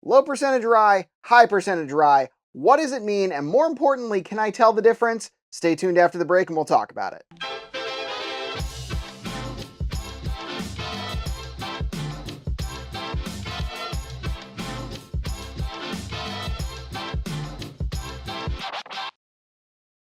Low percentage rye, high percentage rye. What does it mean? And more importantly, can I tell the difference? Stay tuned after the break and we'll talk about it.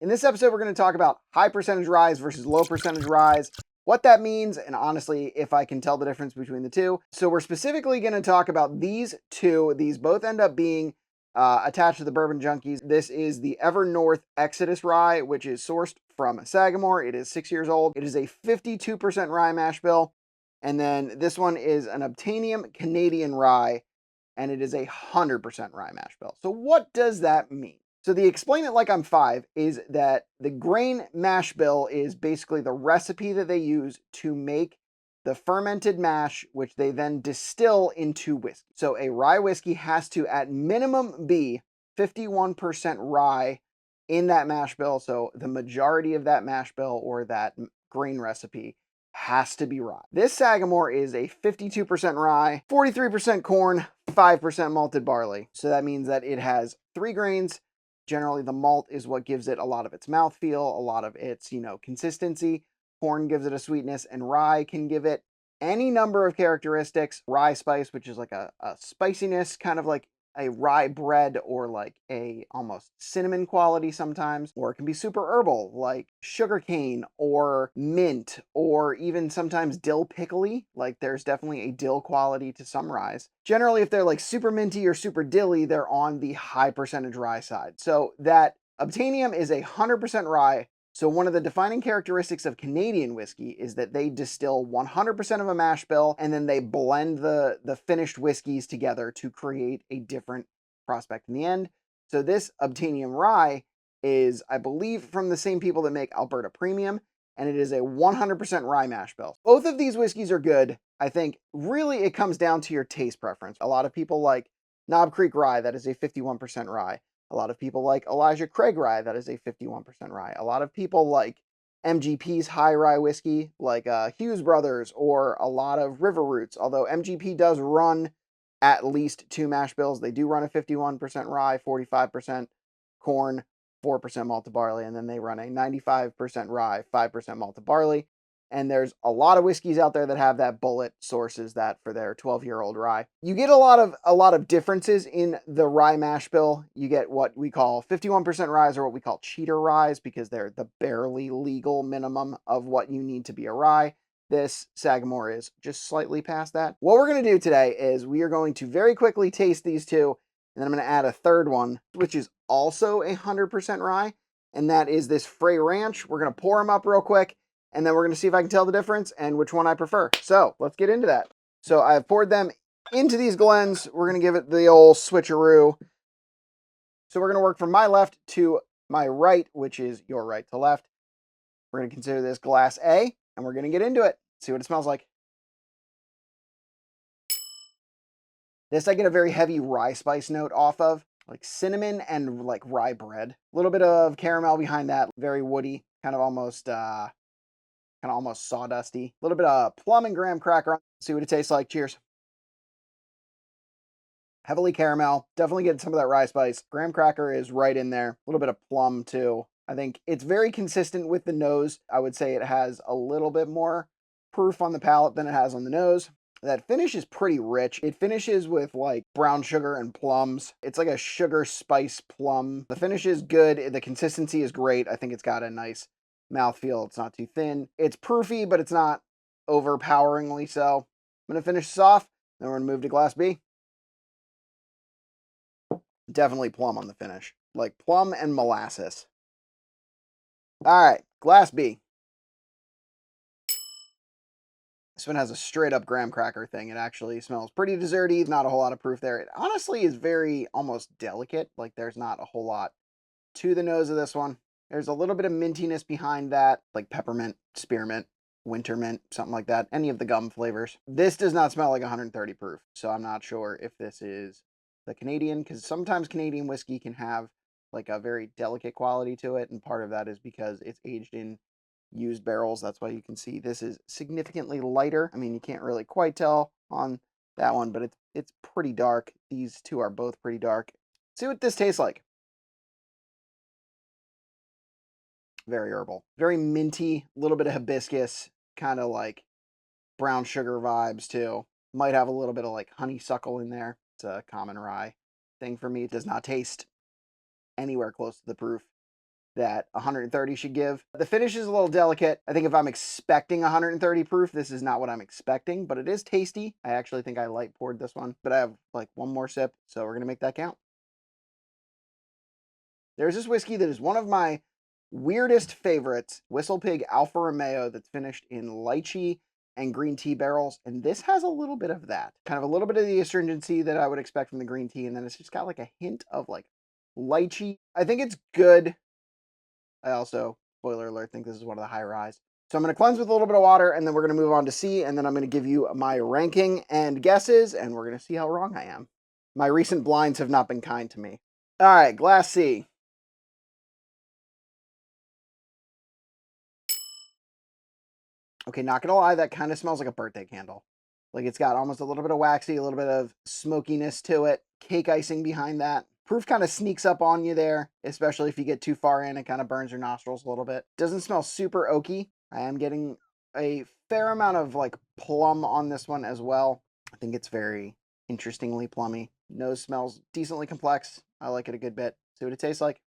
In this episode, we're going to talk about high percentage ryes versus low percentage ryes, what that means, and honestly, if I can tell the difference between the two. So we're specifically going to talk about these two. These both end up being attached to the Bourbon Junkies. This is the Ever North Exodus Rye, which is sourced from Sagamore. It is 6 years old. It is a 52% rye mash bill. And then this one is an Obtainium Canadian Rye, and it is a 100% rye mash bill. So what does that mean? So the Explain It Like I'm 5 is that the grain mash bill is basically the recipe that they use to make the fermented mash, which they then distill into whiskey. So a rye whiskey has to, at minimum, be 51% rye in that mash bill. So the majority of that mash bill or that grain recipe has to be rye. This Sagamore is a 52% rye, 43% corn, 5% malted barley. So that means that it has 3 grains. Generally, the malt is what gives it a lot of its mouthfeel, a lot of its, consistency. Corn gives it a sweetness, and rye can give it any number of characteristics. Rye spice, which is like a spiciness, kind of like a rye bread or like a almost cinnamon quality sometimes, or it can be super herbal like sugarcane or mint, or even sometimes dill pickly. Like there's definitely a dill quality to some ryes. Generally, if they're like super minty or super dilly, they're on the high percentage rye side. So that Obtainium is 100% rye. So one of the defining characteristics of Canadian whiskey is that they distill 100% of a mash bill, and then they blend the finished whiskeys together to create a different prospect in the end. So this Obtainium rye is, I believe, from the same people that make Alberta Premium, and it is a 100% rye mash bill. Both of these whiskeys are good. I think really it comes down to your taste preference. A lot of people like Knob Creek Rye, that is a 51% rye. A lot of people like Elijah Craig Rye, that is a 51% rye. A lot of people like MGP's high rye whiskey, like Hughes Brothers, or a lot of River Roots. Although MGP does run at least 2 mash bills. They do run a 51% rye, 45% corn, 4% malted barley, and then they run a 95% rye, 5% malted barley. And there's a lot of whiskeys out there that have that. Bullet sources that for their 12-year-old rye. You get a lot of differences in the rye mash bill. You get what we call 51% ryes, or what we call cheater ryes, because they're the barely legal minimum of what you need to be a rye. This Sagamore is just slightly past that. What we're going to do today is we are going to very quickly taste these two, and then I'm going to add a third one, which is also 100% rye, and that is this Frey Ranch. We're going to pour them up real quick, and then we're going to see if I can tell the difference and which one I prefer. So let's get into that. So I've poured them into these Glens. We're going to give it the old switcheroo. So we're going to work from my left to my right, which is your right to left. We're going to consider this glass A, and we're going to get into it. See what it smells like. This I get a very heavy rye spice note off of, like cinnamon and like rye bread. A little bit of caramel behind that, very woody, kind of almost sawdusty. A little bit of plum and graham cracker. See what it tastes like. Cheers. Heavily caramel. Definitely getting some of that rye spice. Graham cracker is right in there. A little bit of plum too. I think it's very consistent with the nose. I would say it has a little bit more proof on the palate than it has on the nose. That finish is pretty rich. It finishes with like brown sugar and plums. It's like a sugar spice plum. The finish is good. The consistency is great. I think it's got a nice mouthfeel. It's not too thin. It's proofy, but it's not overpoweringly so. I'm going to finish this off. Then we're going to move to glass B. Definitely plum on the finish. Like plum and molasses. All right, glass B. This one has a straight up graham cracker thing. It actually smells pretty desserty. Not a whole lot of proof there. It honestly is very almost delicate. Like there's not a whole lot to the nose of this one. There's a little bit of mintiness behind that, like peppermint, spearmint, winter mint, something like that. Any of the gum flavors. This does not smell like 130 proof. So I'm not sure if this is the Canadian, because sometimes Canadian whiskey can have like a very delicate quality to it. And part of that is because it's aged in used barrels. That's why you can see this is significantly lighter. I mean, you can't really quite tell on that one, but it's pretty dark. These two are both pretty dark. See what this tastes like. Very herbal, very minty, a little bit of hibiscus, kind of like brown sugar vibes too. Might have a little bit of like honeysuckle in there. It's a common rye thing for me. It does not taste anywhere close to the proof that 130 should give. The finish is a little delicate. I think if I'm expecting 130 proof, this is not what I'm expecting, but it is tasty. I actually think I light poured this one, but I have like one more sip, so we're going to make that count. There's this whiskey that is one of my weirdest favorites, Whistle Pig Alfa Romeo, that's finished in lychee and green tea barrels, and this has a little bit of that. Kind of a little bit of the astringency that I would expect from the green tea, and then it's just got like a hint of like lychee. I think it's good. I also, spoiler alert, think this is one of the high ryes. So I'm going to cleanse with a little bit of water, and then we're going to move on to C, and then I'm going to give you my ranking and guesses, and we're going to see how wrong I am. My recent blinds have not been kind to me. All right, glass C. Okay, not going to lie, that kind of smells like a birthday candle. Like it's got almost a little bit of waxy, a little bit of smokiness to it. Cake icing behind that. Proof kind of sneaks up on you there, especially if you get too far in. It kind of burns your nostrils a little bit. Doesn't smell super oaky. I am getting a fair amount of like plum on this one as well. I think it's very interestingly plummy. Nose smells decently complex. I like it a good bit. See what it tastes like.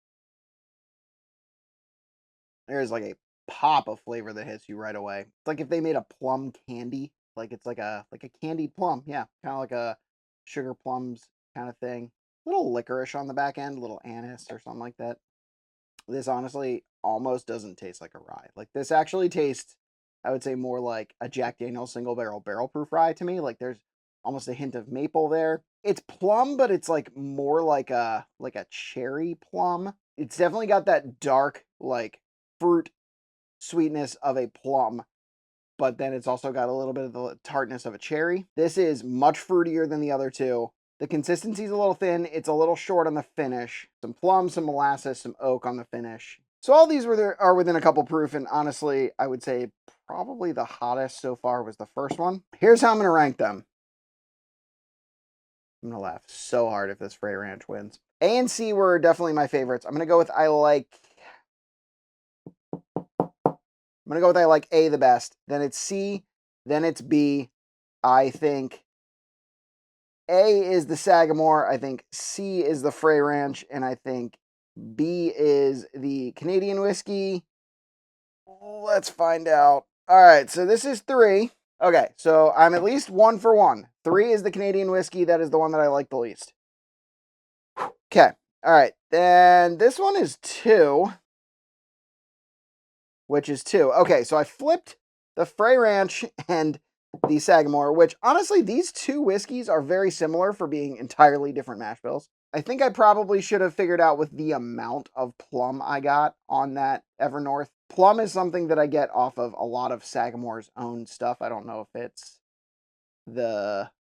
There's like a pop of flavor that hits you right away. It's like if they made a plum candy. Like it's like a candied plum. Yeah, kind of like a sugar plums kind of thing. A little licorice on the back end, a little anise or something like that. This honestly almost doesn't taste like a rye. Like this actually tastes, I would say, more like a Jack Daniel's single barrel proof rye to me. Like there's almost a hint of maple there. It's plum, but it's like more like a cherry plum. It's definitely got that dark like fruit sweetness of a plum, but then it's also got a little bit of the tartness of a cherry. This is much fruitier than the other two. The consistency is a little thin. It's a little short on the finish. Some plum, some molasses, some oak on the finish. So all these are within a couple proof, and honestly, I would say probably the hottest so far was the first one. Here's how I'm going to rank them. I'm going to laugh so hard if this Frey Ranch wins. A and C were definitely my favorites. I'm going to go with I like A the best. Then it's C. Then it's B. I think A is the Sagamore. I think C is the Frey Ranch. And I think B is the Canadian whiskey. Let's find out. All right, so this is 3. Okay, so I'm at least 1 for 1. 3 is the Canadian whiskey. That is the one that I like the least. Okay, all right. Then this one is 2. Which is 2. Okay, so I flipped the Frey Ranch and the Sagamore, which honestly, these two whiskeys are very similar for being entirely different mash bills. I think I probably should have figured out with the amount of plum I got on that Evernorth. Plum is something that I get off of a lot of Sagamore's own stuff. I don't know if it's the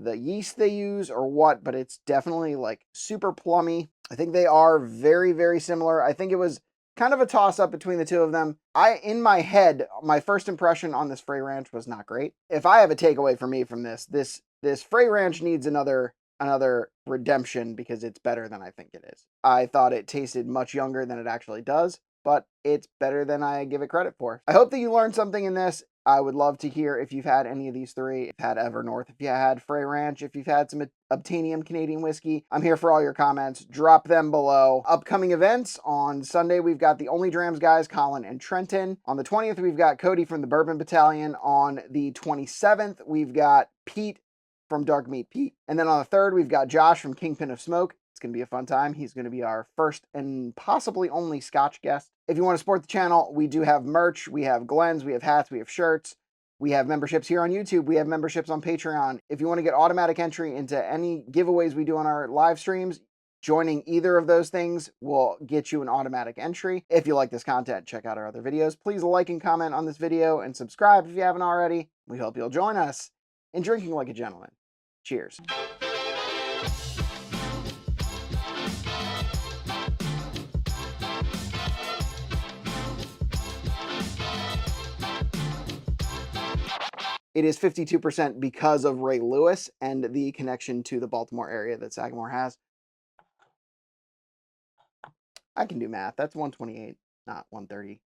yeast they use or what, but it's definitely like super plummy. I think they are very, very similar. I think it was kind of a toss-up between the two of them. In my head, my first impression on this Frey Ranch was not great. If I have a takeaway for me from this Frey Ranch needs another redemption because it's better than I think it is. I thought it tasted much younger than it actually does, but it's better than I give it credit for. I hope that you learned something in this. I would love to hear if you've had any of these 3, if you've had Evernorth, if you had Frey Ranch, if you've had some Obtainium Canadian whiskey. I'm here for all your comments. Drop them below. Upcoming events: on Sunday, we've got the Only Drams guys, Colin and Trenton. On the 20th, we've got Cody from the Bourbon Battalion. On the 27th, we've got Pete from Dark Meat Pete. And then on the 3rd, we've got Josh from Kingpin of Smoke. It's going to be a fun time. He's going to be our first and possibly only Scotch guest. If you want to support the channel, we do have merch. We have Glens, we have hats, we have shirts. We have memberships here on YouTube. We have memberships on Patreon. If you want to get automatic entry into any giveaways we do on our live streams, joining either of those things will get you an automatic entry. If you like this content, check out our other videos. Please like and comment on this video and subscribe if you haven't already. We hope you'll join us in drinking like a gentleman. Cheers. it is 52% because of Ray Lewis and the connection to the Baltimore area that Sagamore has. I can do math. That's 128, not 130.